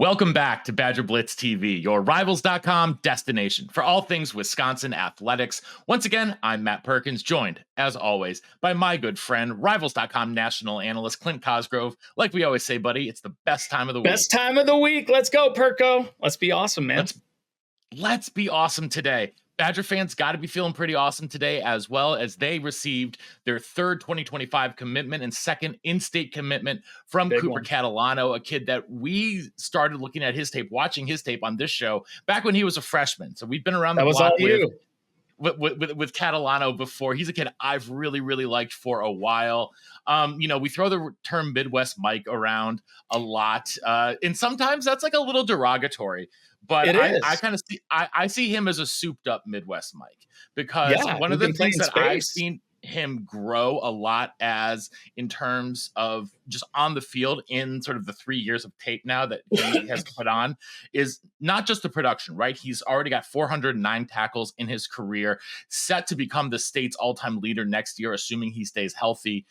Welcome back to BadgerBlitz TV, your Rivals.com destination for all things Wisconsin athletics. Once again, I'm Matt Perkins, joined, as always, by my good friend, Rivals.com national analyst Clint Cosgrove. Like we always say, buddy, it's the best time of the week. Best time of the week. Let's go, Perko. Let's be awesome, man. Let's be awesome today. Badger fans got to be feeling pretty awesome today, as well as they received their third 2025 commitment and second in-state commitment from Cooper Catalano, a kid that we started looking at his tape, watching his tape on this show back when he was a freshman. So we've been around the block with Catalano before. He's a kid I've really liked for a while. We throw the term Midwest Mike around a lot, and sometimes that's like a little derogatory. But I kind of see him as a souped up Midwest Mike, because one of the things that I've seen him grow a lot as in terms of just on the field in sort of the 3 years of tape now that he has put on is not just the production, right? He's already got 409 tackles in his career, set to become the state's all-time leader next year, assuming he stays healthy.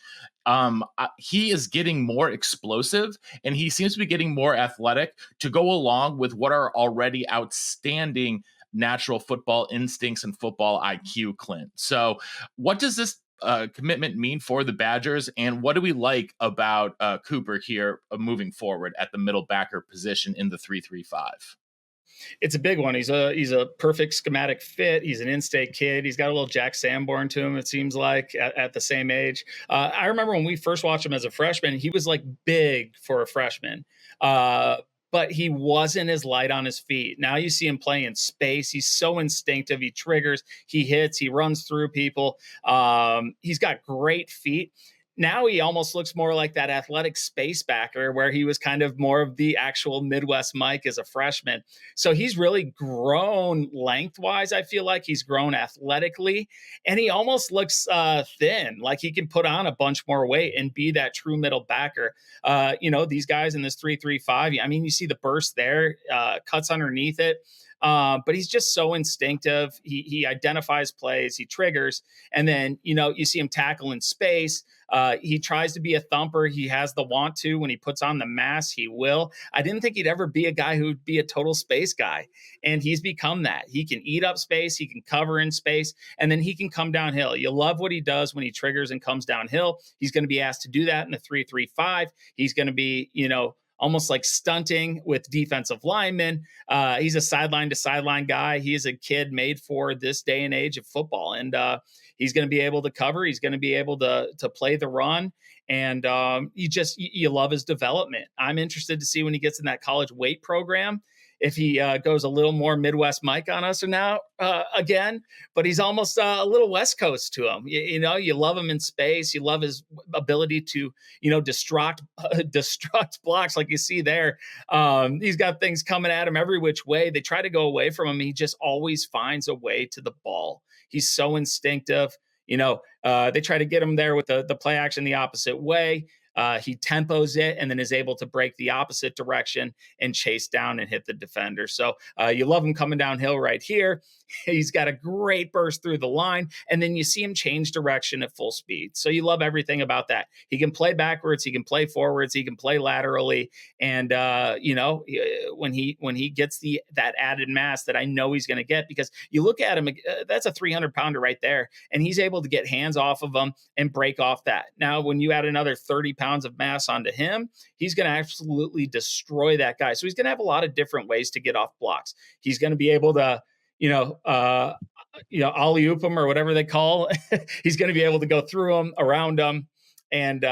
He is getting more explosive, and he seems to be getting more athletic to go along with what are already outstanding natural football instincts and football IQ, Clint. So what does this commitment mean for the Badgers, and what do we like about Cooper here moving forward at the middle backer position in the 3-3-5? It's a big one. He's a perfect schematic fit. He's an in-state kid. He's got a little Jack Sanborn to him, it seems like, at the same age. I remember when we first watched him as a freshman, he was like big for a freshman. But he wasn't as light on his feet. Now you see him play in space. He's so instinctive. He triggers, he hits, he runs through people. He's got great feet. Now he almost looks more like that athletic space backer where he was kind of more of the actual Midwest Mike as a freshman. So he's really grown lengthwise. I feel like he's grown athletically, and he almost looks thin, like he can put on a bunch more weight and be that true middle backer. These guys in this 3-3-5, I mean, you see the burst there, cuts underneath it. But he's just so instinctive. He identifies plays, he triggers, and then, you see him tackle in space. He tries to be a thumper. He has the want to. When he puts on the mask, he will. I didn't think he'd ever be a guy who'd be a total space guy, and he's become that. He can eat up space, he can cover in space, and then he can come downhill. You love what he does when he triggers and comes downhill. He's going to be asked to do that in the 3-3-5. He's going to be, almost like stunting with defensive linemen. He's a sideline to sideline guy. He is a kid made for this day and age of football. And he's going to be able to cover. He's going to be able to play the run. And you love his development. I'm interested to see when he gets in that college weight program, if he goes a little more Midwest Mike on us now again, but he's almost a little West Coast to him. You love him in space. You love his ability to, destruct blocks like you see there. He's got things coming at him every which way. They try to go away from him. He just always finds a way to the ball. He's so instinctive. They try to get him there with the play action the opposite way. He tempos it and then is able to break the opposite direction and chase down and hit the defender. So you love him coming downhill right here. He's got a great burst through the line, and then you see him change direction at full speed. So you love everything about that. He can play backwards, he can play forwards, he can play laterally, and when he gets that added mass that I know he's going to get, because you look at him, that's a 300-pounder right there, and he's able to get hands off of him and break off that. Now, when you add another 30 pounds of mass onto him, he's going to absolutely destroy that guy. So he's going to have a lot of different ways to get off blocks. He's going to be able to alley-oop them or whatever they call. He's going to be able to go through them, around them. And,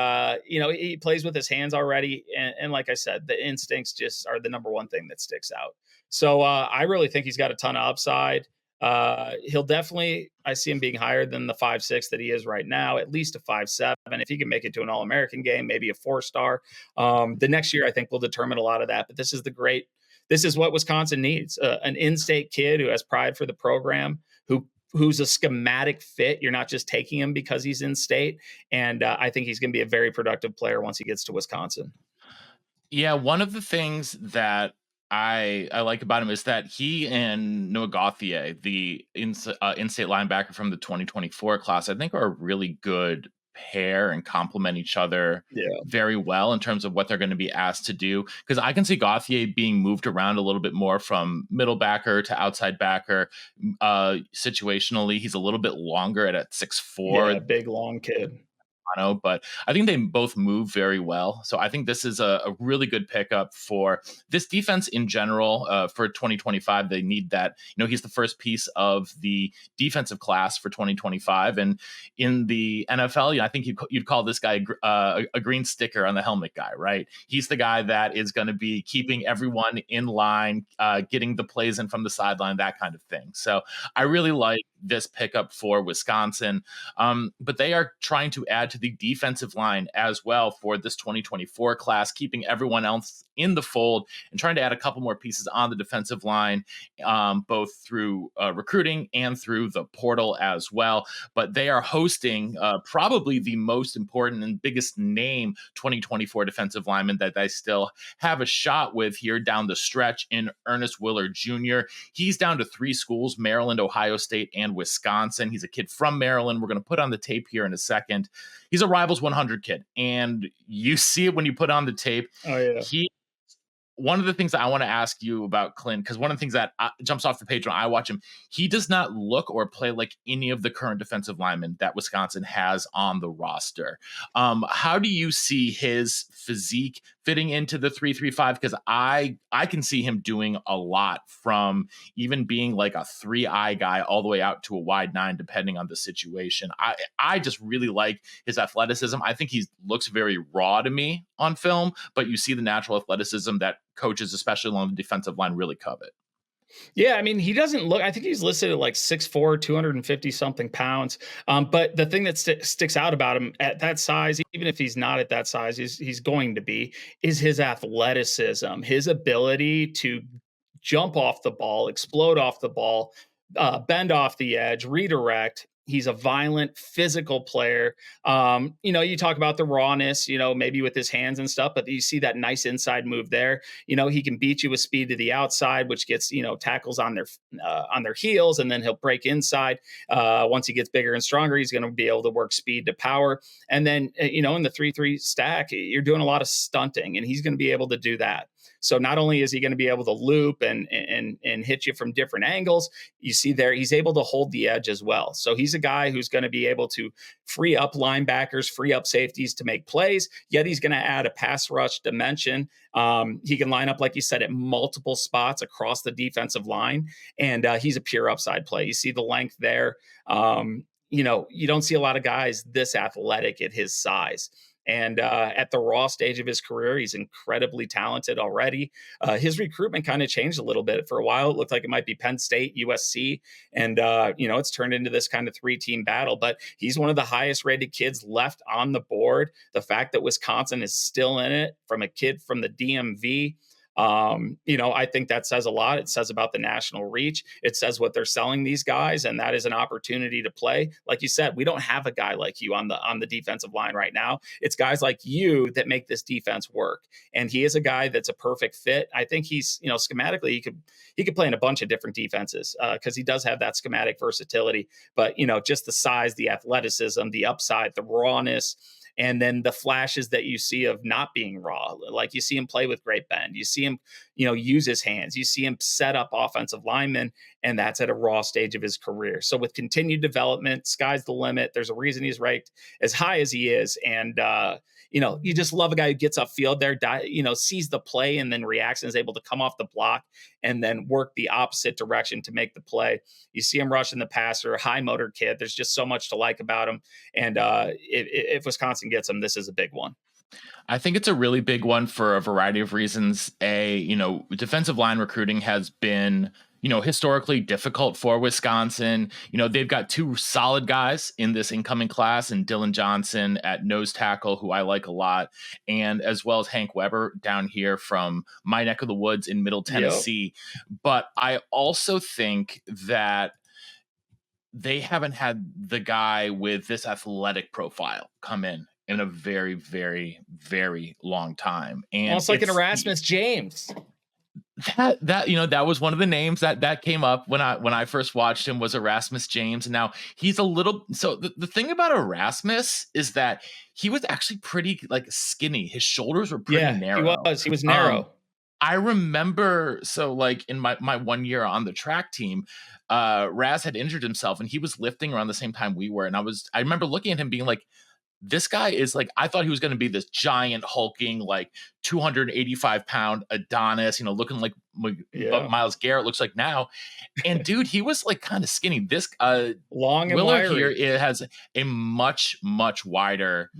he plays with his hands already. And like I said, the instincts just are the number one thing that sticks out. So I really think he's got a ton of upside. He'll definitely, I see him being higher than the 5'6" that he is right now, at least a 5'7". If he can make it to an All-American game, maybe a 4-star. The next year, I think, will determine a lot of that. But this is what Wisconsin needs, an in-state kid who has pride for the program, who's a schematic fit. You're not just taking him because he's in state. And I think he's going to be a very productive player once he gets to Wisconsin. Yeah, one of the things that I like about him is that he and Noah Gauthier, the in-state linebacker from the 2024 class, I think are a really good pair and complement each other very well in terms of what they're going to be asked to do. Because I can see Gauthier being moved around a little bit more from middle backer to outside backer. Situationally, he's a little bit longer at 6'4". Yeah, big, long kid. But I think they both move very well. So I think this is a really good pickup for this defense in general for 2025. They need that. He's the first piece of the defensive class for 2025. And in the NFL, I think you'd call this guy a green sticker on the helmet guy, right? He's the guy that is going to be keeping everyone in line, getting the plays in from the sideline, that kind of thing. So I really like this pickup for Wisconsin. But they are trying to add to the defensive line as well for this 2024 class, keeping everyone else in the fold and trying to add a couple more pieces on the defensive line, both through recruiting and through the portal as well. But they are hosting probably the most important and biggest name 2024 defensive lineman that they still have a shot with here down the stretch in Ernest Willor Jr. He's down to 3 schools: Maryland, Ohio State, and Wisconsin. He's a kid from Maryland. We're going to put on the tape here in a second. He's a Rivals 100 kid, and you see it when you put on the tape. Oh, yeah. One of the things that I want to ask you about, Clint, because one of the things that jumps off the page when I watch him, he does not look or play like any of the current defensive linemen that Wisconsin has on the roster. How do you see his physique fitting into the 3-3-5? Because I can see him doing a lot, from even being like a 3-eye guy all the way out to a wide 9, depending on the situation. I just really like his athleticism. I think he looks very raw to me on film, but you see the natural athleticism that coaches, especially along the defensive line, really covet. Yeah, I mean, he doesn't look, I think he's listed at like 6'4", 250 something pounds. But the thing that sticks out about him at that size, even if he's not at that size, he's going to be, is his athleticism, his ability to jump off the ball, explode off the ball, bend off the edge, redirect. He's a violent, physical player. You talk about the rawness, maybe with his hands and stuff, but you see that nice inside move there. He can beat you with speed to the outside, which gets, tackles on their heels, and then he'll break inside. Once he gets bigger and stronger, he's going to be able to work speed to power. And then, in the 3-3 stack, you're doing a lot of stunting, and he's going to be able to do that. So not only is he going to be able to loop and hit you from different angles, you see there, he's able to hold the edge as well. So he's a guy who's going to be able to free up linebackers, free up safeties to make plays, yet he's going to add a pass rush dimension. He can line up, like you said, at multiple spots across the defensive line, and he's a pure upside play. You see the length there. You don't see a lot of guys this athletic at his size. And at the raw stage of his career, he's incredibly talented already. His recruitment kind of changed a little bit. For a while, it looked like it might be Penn State, USC, and it's turned into this kind of 3-team battle. But he's one of the highest rated kids left on the board. The fact that Wisconsin is still in it, from a kid from the DMV, I think that says a lot. It says about the national reach. It says what they're selling these guys, and that is an opportunity to play. Like you said, we don't have a guy like you on the defensive line right now. It's guys like you that make this defense work, and he is a guy that's a perfect fit. I think he's, schematically, he could play in a bunch of different defenses because he does have that schematic versatility. But just the size, the athleticism, the upside, the rawness, and then the flashes that you see of not being raw. Like you see him play with great bend. You see him, use his hands. You see him set up offensive linemen, and that's at a raw stage of his career. So with continued development, sky's the limit. There's a reason he's ranked as high as he is. And, you just love a guy who gets upfield there, sees the play and then reacts and is able to come off the block and then work the opposite direction to make the play. You see him rushing the passer, high motor kid. There's just so much to like about him. And if Wisconsin gets him, this is a big one. I think it's a really big one for a variety of reasons. Defensive line recruiting has been, historically difficult for Wisconsin. They've got 2 solid guys in this incoming class, and Dylan Johnson at nose tackle, who I like a lot, and as well as Hank Weber down here from my neck of the woods in Middle Tennessee. Yep. But I also think that they haven't had the guy with this athletic profile come in a very, very, very long time. And almost like an Erasmus James. That was one of the names that came up when I first watched him, was Erasmus James. And now he's a little, so the thing about Erasmus is that he was actually pretty like skinny. His shoulders were pretty narrow. He was narrow. I remember, so like in my 1 year on the track team, Raz had injured himself and he was lifting around the same time we were. And I remember looking at him being like, this guy is like, I thought he was going to be this giant hulking, like 285-pound Adonis, looking like Myles Garrett looks like now. And dude, he was like kind of skinny. This long and Willor wiry. Here, it has a much wider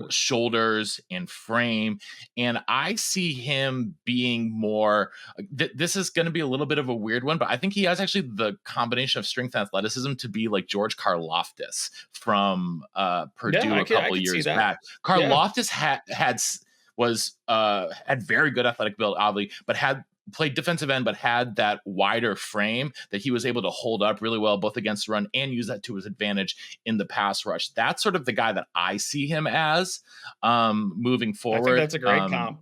shoulders and frame, and I see him being more. This is going to be a little bit of a weird one, but I think he has actually the combination of strength and athleticism to be like George Karlaftis from Purdue a couple years back. Karlaftis had very good athletic build, obviously, but played defensive end, but had that wider frame that he was able to hold up really well, both against the run and use that to his advantage in the pass rush. That's sort of the guy that I see him as moving forward. I think that's a great comp.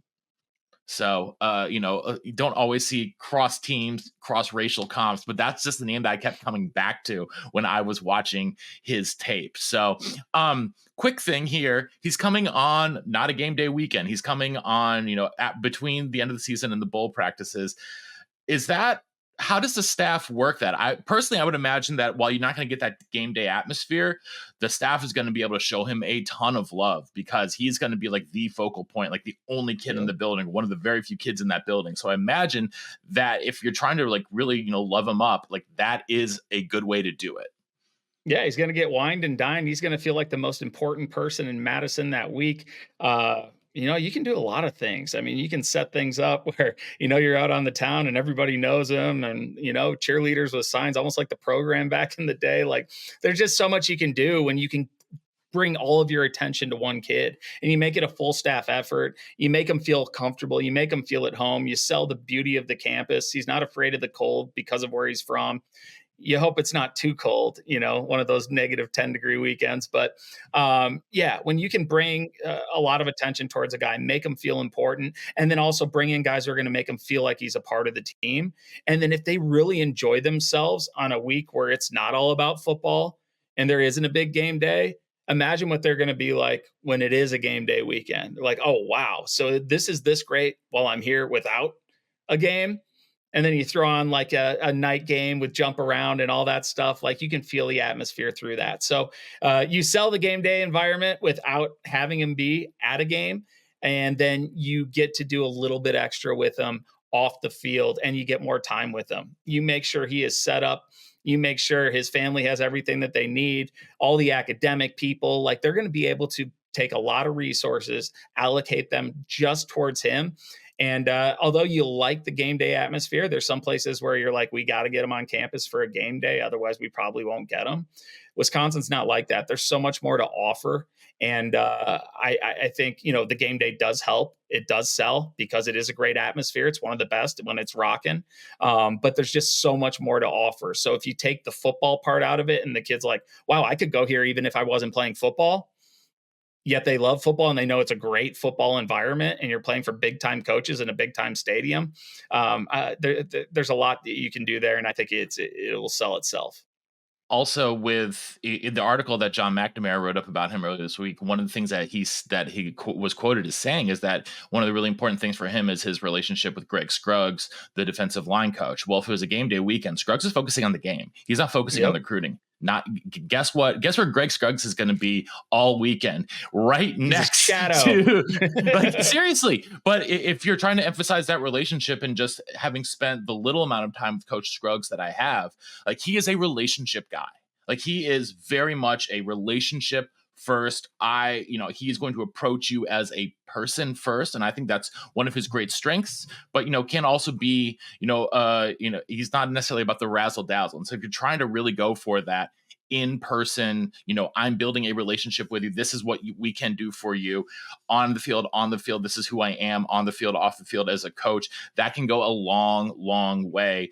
So, you don't always see cross teams, cross racial comps, but that's just the name that I kept coming back to when I was watching his tape. So, quick thing here, he's coming on not a game day weekend. He's coming on, between the end of the season and the bowl practices. How does the staff work that? I would imagine that while you're not going to get that game day atmosphere, the staff is going to be able to show him a ton of love because he's going to be like the focal point, like the only kid in the building, one of the very few kids in that building. So I imagine that if you're trying to like really, love him up, like that is a good way to do it. Yeah, he's going to get wined and dined. He's going to feel like the most important person in Madison that week. You can do a lot of things. I mean, you can set things up where, you're out on the town and everybody knows him and, cheerleaders with signs, almost like the program back in the day. Like there's just so much you can do when you can bring all of your attention to one kid and you make it a full staff effort. You make him feel comfortable. You make him feel at home. You sell the beauty of the campus. He's not afraid of the cold because of where he's from. You hope it's not too cold, one of those negative 10-degree weekends. But when you can bring a lot of attention towards a guy, make him feel important, and then also bring in guys who are going to make him feel like he's a part of the team. And then if they really enjoy themselves on a week where it's not all about football and there isn't a big game day, imagine what they're going to be like when it is a game day weekend. They're like, oh, wow, so this is this great while I'm here without a game. And then you throw on like a night game with jump around and all that stuff. Like you can feel the atmosphere through that. So you sell the game day environment without having him be at a game. And then you get to do a little bit extra with him off the field and you get more time with him. You make sure he is set up. You make sure his family has everything that they need. All the academic people, like they're going to be able to take a lot of resources, allocate them just towards him. And although you like the game day atmosphere, there's some places where you're like, we got to get them on campus for a game day. Otherwise, we probably won't get them. Wisconsin's not like that. There's so much more to offer. And I think, the game day does help. It does sell because it is a great atmosphere. It's one of the best when it's rocking. But there's just so much more to offer. So if you take the football part out of it and the kid's like, wow, I could go here even if I wasn't playing football. Yet they love football and they know it's a great football environment and you're playing for big time coaches in a big time stadium. There's a lot that you can do there. And I think it will sell itself. Also, with the article that John McNamara wrote up about him earlier this week, one of the things that he was quoted as saying is that one of the really important things for him is his relationship with Greg Scruggs, the defensive line coach. Well, if it was a game day weekend, Scruggs is focusing on the game. He's not focusing on the recruiting. Guess what? Guess where Greg Scruggs is going to be all weekend? Right next to, like, seriously. But if you're trying to emphasize that relationship and just having spent the little amount of time with Coach Scruggs that I have, like, he is a relationship guy. Like, he is very much a relationship first. He is going to approach you as a person first. And I think that's one of his great strengths, but, can also be, he's not necessarily about the razzle dazzle. And so if you're trying to really go for that, in person, I'm building a relationship with you. This is what we can do for you on the field. This is who I am on the field, off the field as a coach. That can go a long, long way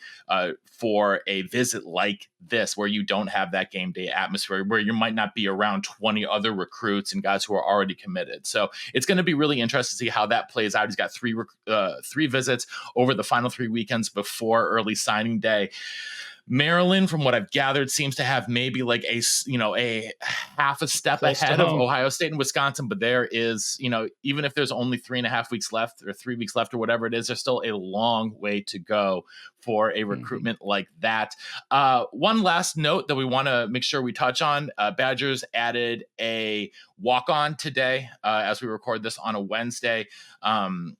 for a visit like this, where you don't have that game day atmosphere, where you might not be around 20 other recruits and guys who are already committed. So it's going to be really interesting to see how that plays out. He's got three visits over the final 3 weekends before early signing day. Maryland, from what I've gathered, seems to have maybe like a half a step ahead of Ohio State and Wisconsin. But there is, even if there's only 3.5 weeks left or 3 weeks left or whatever it is, there's still a long way to go for a recruitment like that. One last note that we want to make sure we touch on, Badgers added a walk-on today as we record this on a Wednesday at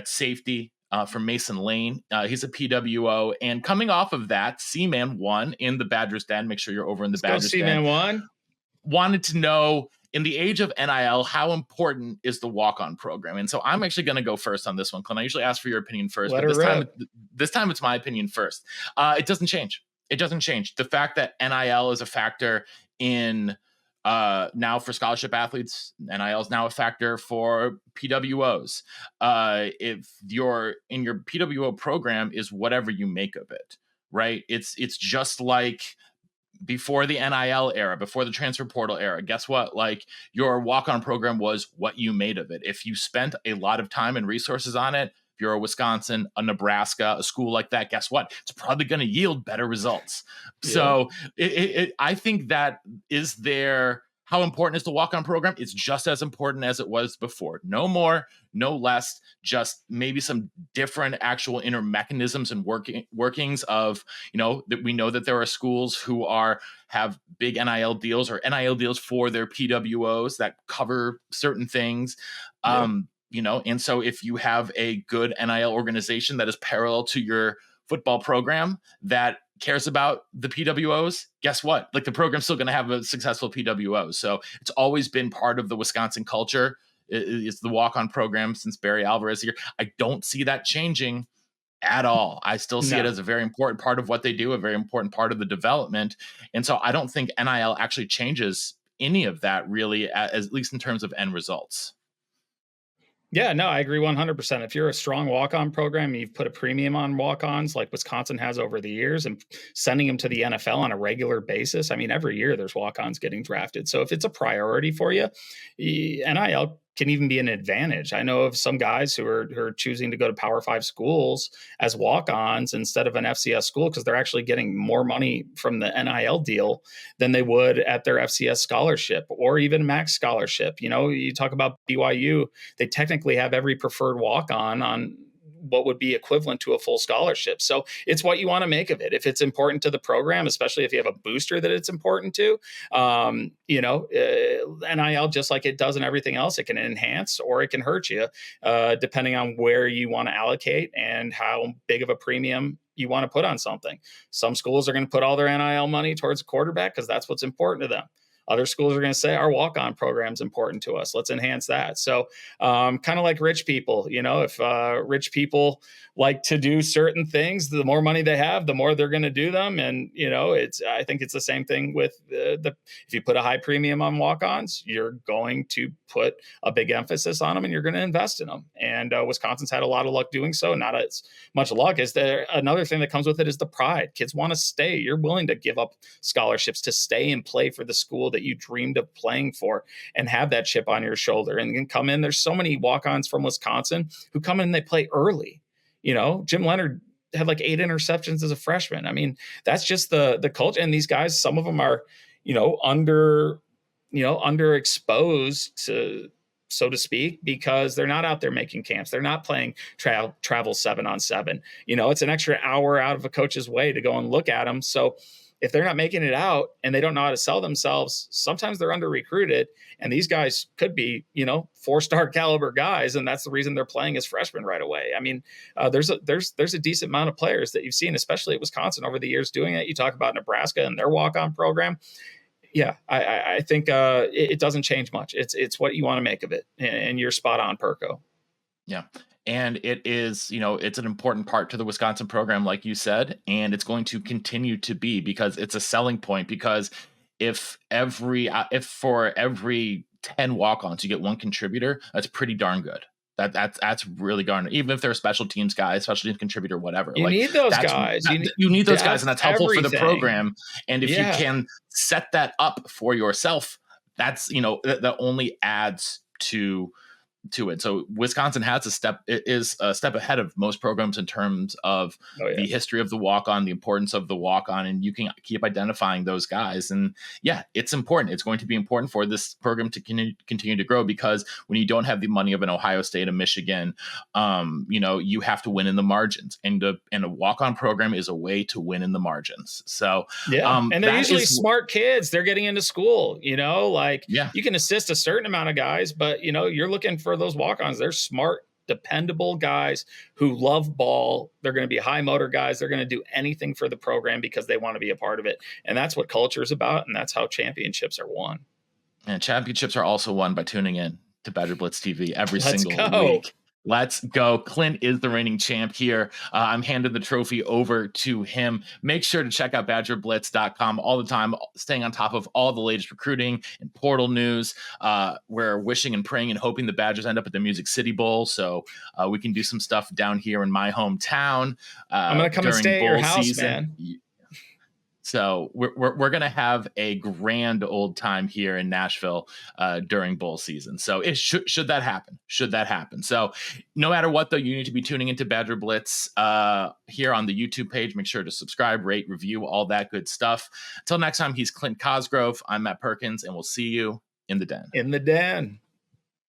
safety. From Mason Lane. He's a PWO. And coming off of that, C-Man 1 in the Badgers Den. Make sure you're over in the Badgers Den. C-Man 1. Wanted to know, in the age of NIL, how important is the walk-on program? And so I'm actually going to go first on this one, Clint. I usually ask for your opinion first. But this time it's my opinion first. It doesn't change. It doesn't change. The fact that NIL is a factor in now for scholarship athletes, NIL is now a factor for PWOs. If you're in your PWO program is whatever you make of it, right? It's just like before the NIL era, before the transfer portal era. Guess what? Like, your walk-on program was what you made of it. If you spent a lot of time and resources on it, if you're a Wisconsin, a Nebraska, a school like that, guess what? It's probably going to yield better results. Yeah. So I think that is there. How important is the walk-on program? It's just as important as it was before. No more, no less, just maybe some different actual inner mechanisms and workings of, that we know that there are schools who have big NIL deals or NIL deals for their PWOs that cover certain things. Yeah. And so if you have a good NIL organization that is parallel to your football program that cares about the PWOs, guess what? Like, the program's still going to have a successful PWO. So it's always been part of the Wisconsin culture. It's the walk-on program since Barry Alvarez here. I don't see that changing at all. I still see it as a very important part of what they do, a very important part of the development. And so I don't think NIL actually changes any of that really, at least in terms of end results. Yeah, no, I agree 100%. If you're a strong walk-on program, you've put a premium on walk-ons like Wisconsin has over the years, and sending them to the NFL on a regular basis. I mean, every year there's walk-ons getting drafted. So if it's a priority for you, NIL can even be an advantage. I know of some guys who are choosing to go to Power 5 schools as walk-ons instead of an FCS school, because they're actually getting more money from the NIL deal than they would at their FCS scholarship or even max scholarship. You talk about BYU, they technically have every preferred walk-on on what would be equivalent to a full scholarship. So it's what you want to make of it. If it's important to the program, especially if you have a booster that it's important to, NIL, just like it does in everything else, it can enhance or it can hurt you, depending on where you want to allocate and how big of a premium you want to put on something. Some schools are going to put all their NIL money towards a quarterback because that's what's important to them. Other schools are going to say our walk-on program is important to us. Let's enhance that. So kind of like rich people, if rich people like to do certain things, the more money they have, the more they're going to do them. And, I think it's the same thing with if you put a high premium on walk-ons, you're going to put a big emphasis on them and you're going to invest in them. And Wisconsin's had a lot of luck doing so. Not as much luck. Another thing that comes with it is the pride. Kids want to stay. You're willing to give up scholarships to stay and play for the school that you dreamed of playing for and have that chip on your shoulder and can come in. There's so many walk-ons from Wisconsin who come in and they play early. Jim Leonard had like 8 interceptions as a freshman. I mean, that's just the culture. And these guys, some of them are, underexposed to, so to speak, because they're not out there making camps. They're not playing travel 7-on-7. It's an extra hour out of a coach's way to go and look at them. So if they're not making it out and they don't know how to sell themselves, sometimes they're under recruited, and these guys could be, 4-star caliber guys. And that's the reason they're playing as freshmen right away. I mean, there's a decent amount of players that you've seen, especially at Wisconsin over the years doing it. You talk about Nebraska and their walk-on program. Yeah, I think it doesn't change much. It's what you want to make of it. And you're spot on, Perko. Yeah. And it is, it's an important part to the Wisconsin program, like you said, and it's going to continue to be because it's a selling point. Because if for every 10 walk-ons you get one contributor, that's pretty darn good. That's really darn, even if they're a special teams guy, special teams contributor, whatever. You need those guys. You need those guys, and that's helpful for the program. And if you can set that up for yourself, that's that only adds to it. So Wisconsin is a step ahead of most programs in terms of the history of the walk-on, the importance of the walk-on, and you can keep identifying those guys. And it's important. It's going to be important for this program to continue to grow, because when you don't have the money of an Ohio State, a Michigan, you have to win in the margins, and a walk-on program is a way to win in the margins. So and they're usually smart kids. They're getting into school, you can assist a certain amount of guys, but you're looking for those walk-ons. They're smart, dependable guys who love ball. They're going to be high motor guys. They're going to do anything for the program because they want to be a part of it. And that's what culture is about. And that's how championships are won. And championships are also won by tuning in to BadgerBlitz TV every single week. Let's go. Clint is the reigning champ here. I'm handing the trophy over to him. Make sure to check out BadgerBlitz.com all the time, staying on top of all the latest recruiting and portal news. We're wishing and praying and hoping the Badgers end up at the Music City Bowl, so we can do some stuff down here in my hometown. I'm going to come and stay at your house, man. So we're going to have a grand old time here in Nashville during bowl season. So it should that happen. So no matter what, though, you need to be tuning into Badger Blitz here on the YouTube page. Make sure to subscribe, rate, review, all that good stuff. Until next time, he's Clint Cosgrove. I'm Matt Perkins, and we'll see you in the den.